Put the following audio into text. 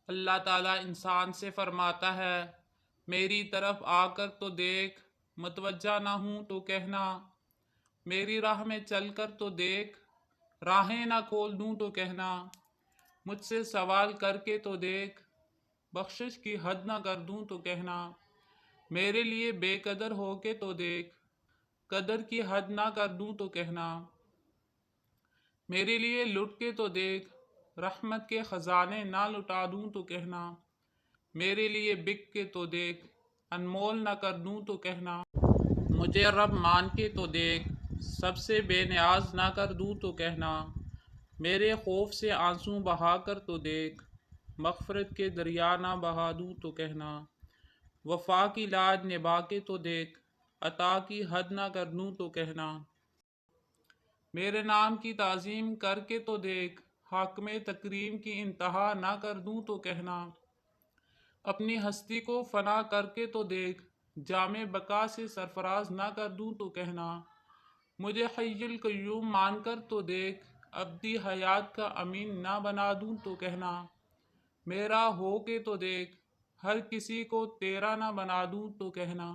اللہ تعالیٰ انسان سے فرماتا ہے، میری طرف آ کر تو دیکھ، متوجہ نہ ہوں تو کہنا، میری راہ میں چل کر تو دیکھ، راہیں نہ کھول دوں تو کہنا، مجھ سے سوال کر کے تو دیکھ، بخشش کی حد نہ کر دوں تو کہنا، میرے لیے بے قدر ہو کے تو دیکھ، قدر کی حد نہ کر دوں تو کہنا، میرے لیے لٹ کے تو دیکھ، رحمت کے خزانے نہ لٹا دوں تو کہنا، میرے لیے بک کے تو دیکھ، انمول نہ کر دوں تو کہنا، مجھے رب مان کے تو دیکھ، سب سے بے نیاز نہ کر دوں تو کہنا، میرے خوف سے آنسو بہا کر تو دیکھ، مغفرت کے دریا نہ بہا دوں تو کہنا، وفا کی لاج نبھا کے تو دیکھ، عطا کی حد نہ کر دوں تو کہنا، میرے نام کی تعظیم کر کے تو دیکھ، حاکم تکریم کی انتہا نہ کر دوں تو کہنا، اپنی ہستی کو فنا کر کے تو دیکھ، جام بقا سے سرفراز نہ کر دوں تو کہنا، مجھے حی القیوم مان کر تو دیکھ، ابدی حیات کا امین نہ بنا دوں تو کہنا، میرا ہو کے تو دیکھ، ہر کسی کو تیرا نہ بنا دوں تو کہنا۔